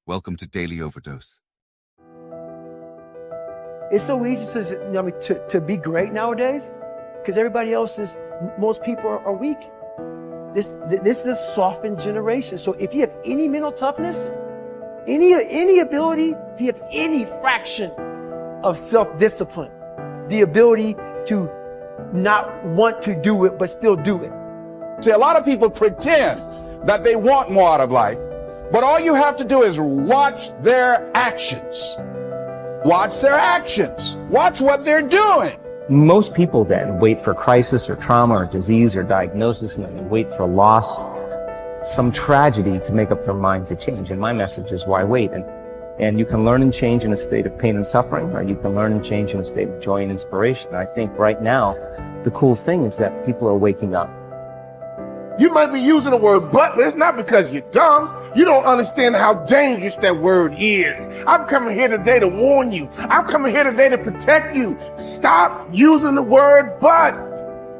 Welcome to Daily Overdose. It's so easy to be great nowadays because most people are weak. This is a softened generation. So if you have any mental toughness, any ability, if you have any fraction of self-discipline, the ability to not want to do it but still do it. See, a lot of people pretend that they want more out of life, but all you have to do is watch their actions. Watch their actions. Watch what they're doing. Most people then wait for crisis or trauma or disease or diagnosis, and then they wait for loss, some tragedy to make up their mind to change. And my message is, why wait? And you can learn and change in a state of pain and suffering, or you can learn and change in a state of joy and inspiration. And I think right now, the cool thing is that people are waking up. You might be using the word but it's not because you're dumb. You don't understand how dangerous that word is. I'm coming here today to warn you. I'm coming here today to protect you. Stop using the word but.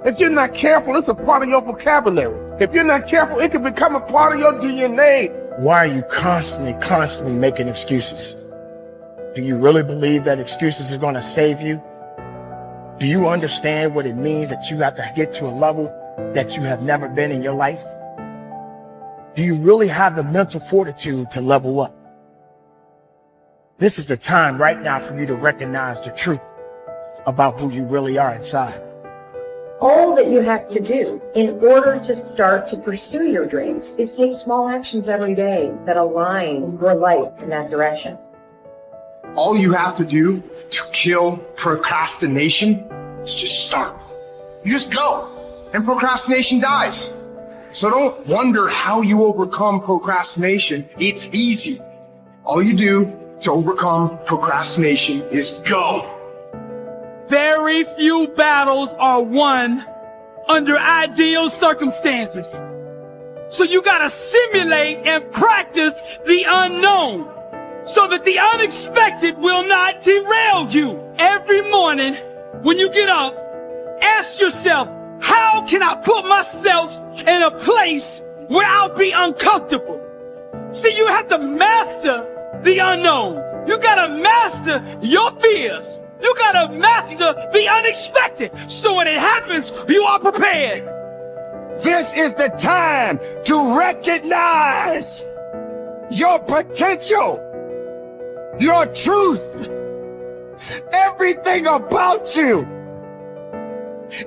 If you're not careful, it's a part of your vocabulary. If you're not careful, it can become a part of your DNA. Why are you constantly making excuses? Do you really believe that excuses is going to save you? Do you understand what it means that you have to get to a level that you have never been in your life? Do you really have the mental fortitude to level up? This is the time right now for you to recognize the truth about who you really are inside. All that you have to do in order to start to pursue your dreams is take small actions every day that align your life in that direction. All you have to do to kill procrastination is just start. You just go. And procrastination dies. So don't wonder how you overcome procrastination. It's easy. All you do to overcome procrastination is go. Very few battles are won under ideal circumstances. So you gotta simulate and practice the unknown so that the unexpected will not derail you. Every morning when you get up, ask yourself, how can I put myself in a place where I'll be uncomfortable? See, you have to master the unknown. You gotta master your fears. You gotta master the unexpected. So when it happens, you are prepared. This is the time to recognize your potential, your truth, everything about you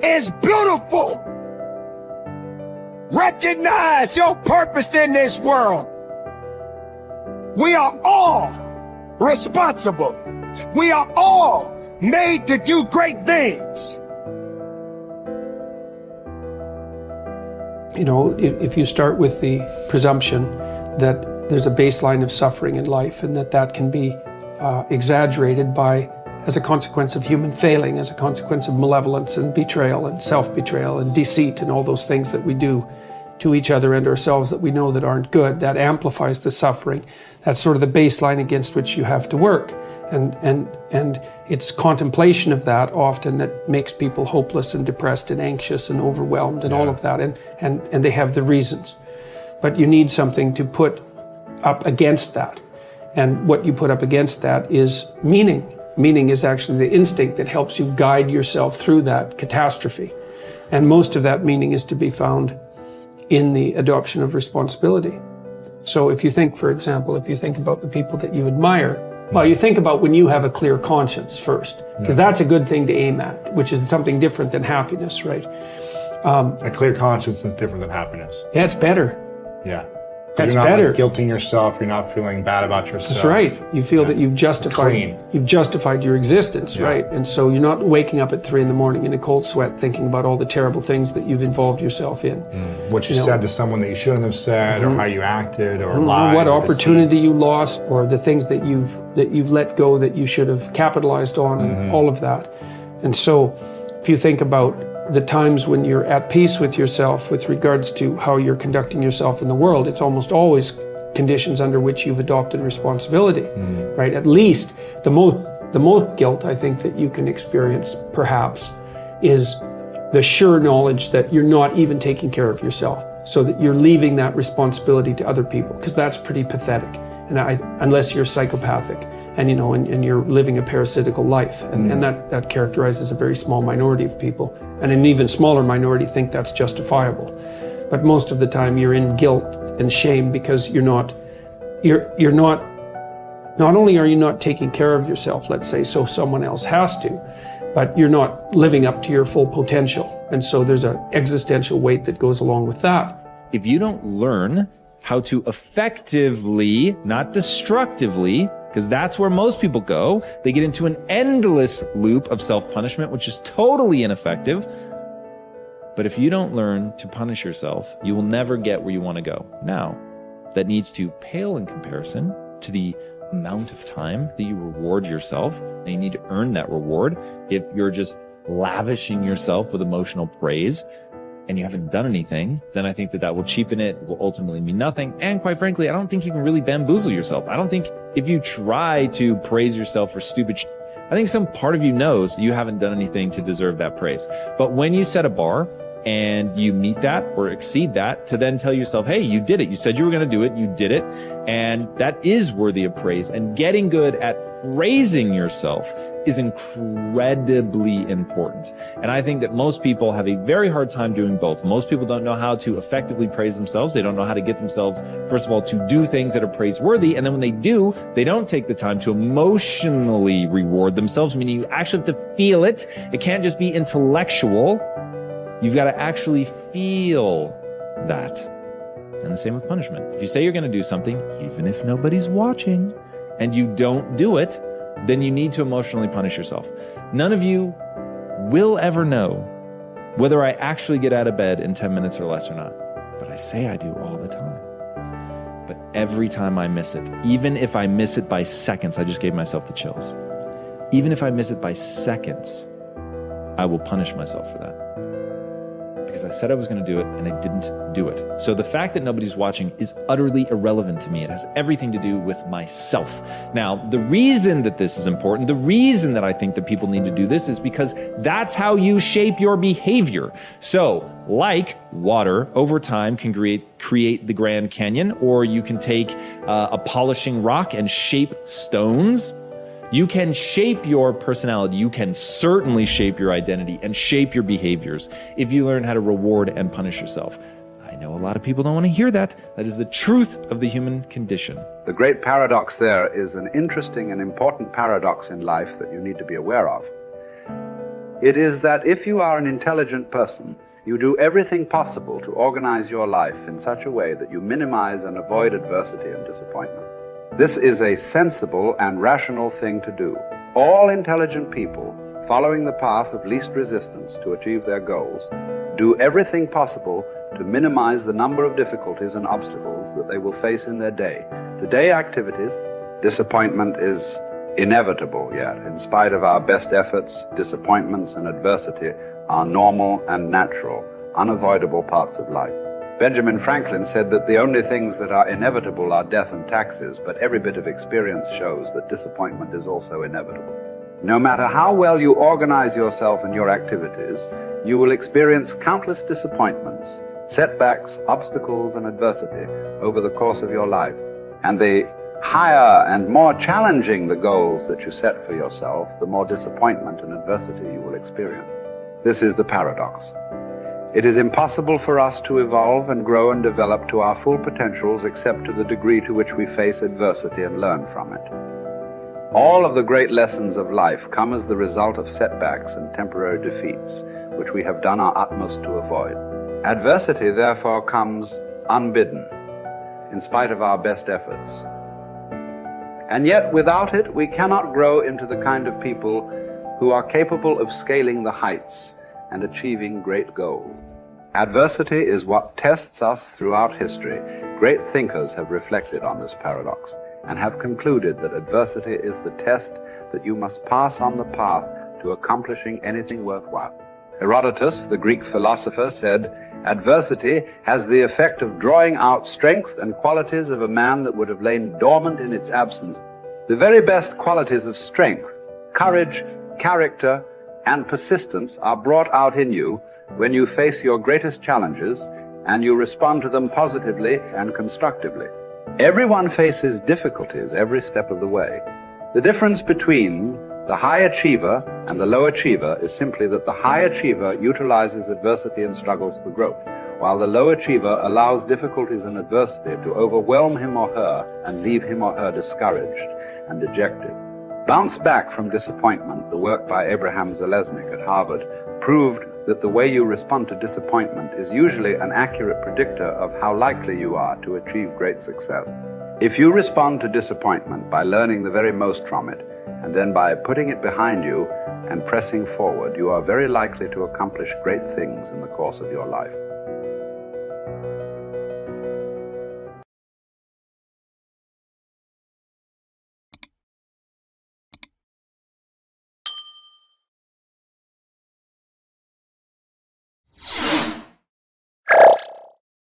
is beautiful. Recognize your purpose in this world. We are all responsible. We are all made to do great things. You know, if you start with the presumption that there's a baseline of suffering in life and that can be exaggerated as a consequence of human failing, as a consequence of malevolence and betrayal and self-betrayal and deceit and all those things that we do to each other and ourselves that we know that aren't good, that amplifies the suffering. That's sort of the baseline against which you have to work. And it's contemplation of that often that makes people hopeless and depressed and anxious and overwhelmed and all of that. And they have the reasons. But you need something to put up against that. And what you put up against that is meaning. Meaning is actually the instinct that helps you guide yourself through that catastrophe. And most of that meaning is to be found in the adoption of responsibility. So if you think, for example, if you think about the people that you admire, well, you think about when you have a clear conscience first, because that's a good thing to aim at, which is something different than happiness, right? A clear conscience is different than happiness. Yeah, it's better. Yeah. That's you're not better. Like guilting yourself. You're not feeling bad about yourself. That's right. You feel that you've justified your existence, right? And so you're not waking up at 3 a.m. in a cold sweat thinking about all the terrible things that you've involved yourself in. What you said to someone that you shouldn't have said, or how you acted, or lied. What opportunity you lost, or the things that you've let go that you should have capitalized on, and all of that. And so if you think about the times when you're at peace with yourself with regards to how you're conducting yourself in the world, it's almost always conditions under which you've adopted responsibility, right? At least the most guilt I think that you can experience perhaps is the sure knowledge that you're not even taking care of yourself, so that you're leaving that responsibility to other people, because that's pretty pathetic. And unless you're psychopathic and, you know, and you're living a parasitical life. And that characterizes a very small minority of people. And an even smaller minority think that's justifiable. But most of the time you're in guilt and shame because not only are you not taking care of yourself, let's say, so someone else has to, but you're not living up to your full potential. And so there's an existential weight that goes along with that. If you don't learn how to effectively, not destructively, because that's where most people go, they get into an endless loop of self-punishment, which is totally ineffective. But if you don't learn to punish yourself, you will never get where you want to go. Now, that needs to pale in comparison to the amount of time that you reward yourself, and you need to earn that reward. If you're just lavishing yourself with emotional praise and you haven't done anything, then I think that will cheapen it, will ultimately mean nothing. And quite frankly, I don't think you can really bamboozle yourself. I don't think if you try to praise yourself for stupid shit, I think some part of you knows you haven't done anything to deserve that praise. But when you set a bar and you meet that or exceed that, to then tell yourself, hey, you did it. You said you were going to do it. You did it. And that is worthy of praise. And getting good at praising yourself is incredibly important. And I think that most people have a very hard time doing both. Most people don't know how to effectively praise themselves. They don't know how to get themselves, first of all, to do things that are praiseworthy. And then when they do, they don't take the time to emotionally reward themselves, meaning you actually have to feel it. It can't just be intellectual. You've got to actually feel that. And the same with punishment. If you say you're going to do something, even if nobody's watching, and you don't do it, then you need to emotionally punish yourself. None of you will ever know whether I actually get out of bed in 10 minutes or less or not. But I say I do all the time. But every time I miss it, even if I miss it by seconds, I just gave myself the chills. Even if I miss it by seconds, I will punish myself for that. Because I said I was going to do it and I didn't do it. So the fact that nobody's watching is utterly irrelevant to me. It has everything to do with myself. Now, the reason that this is important, the reason that I think that people need to do this is because that's how you shape your behavior. So, like water over time can create the Grand Canyon, or you can take a polishing rock and shape stones. You can shape your personality. You can certainly shape your identity and shape your behaviors if you learn how to reward and punish yourself. I know a lot of people don't want to hear that. That is the truth of the human condition. The great paradox there is an interesting and important paradox in life that you need to be aware of. It is that if you are an intelligent person, you do everything possible to organize your life in such a way that you minimize and avoid adversity and disappointment. This is a sensible and rational thing to do. All intelligent people, following the path of least resistance to achieve their goals, do everything possible to minimize the number of difficulties and obstacles that they will face in their day. Today activities, disappointment is inevitable yet. In spite of our best efforts, disappointments and adversity are normal and natural, unavoidable parts of life. Benjamin Franklin said that the only things that are inevitable are death and taxes, but every bit of experience shows that disappointment is also inevitable. No matter how well you organize yourself and your activities, you will experience countless disappointments, setbacks, obstacles, and adversity over the course of your life. And the higher and more challenging the goals that you set for yourself, the more disappointment and adversity you will experience. This is the paradox. It is impossible for us to evolve and grow and develop to our full potentials except to the degree to which we face adversity and learn from it. All of the great lessons of life come as the result of setbacks and temporary defeats, which we have done our utmost to avoid. Adversity, therefore, comes unbidden, in spite of our best efforts. And yet, without it, we cannot grow into the kind of people who are capable of scaling the heights and achieving great goals. Adversity is what tests us throughout history. Great thinkers have reflected on this paradox and have concluded that adversity is the test that you must pass on the path to accomplishing anything worthwhile. Herodotus, the Greek philosopher, said, "Adversity has the effect of drawing out strength and qualities of a man that would have lain dormant in its absence." The very best qualities of strength, courage, character, and persistence are brought out in you when you face your greatest challenges and you respond to them positively and constructively. Everyone faces difficulties every step of the way. The difference between the high achiever and the low achiever is simply that the high achiever utilizes adversity and struggles for growth, while the low achiever allows difficulties and adversity to overwhelm him or her and leave him or her discouraged and dejected. Bounce Back from Disappointment, the work by Abraham Zeleznik at Harvard, proved that the way you respond to disappointment is usually an accurate predictor of how likely you are to achieve great success. If you respond to disappointment by learning the very most from it, and then by putting it behind you and pressing forward, you are very likely to accomplish great things in the course of your life.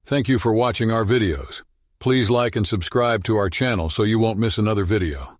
Thank you for watching our videos. Please like and subscribe to our channel so you won't miss another video.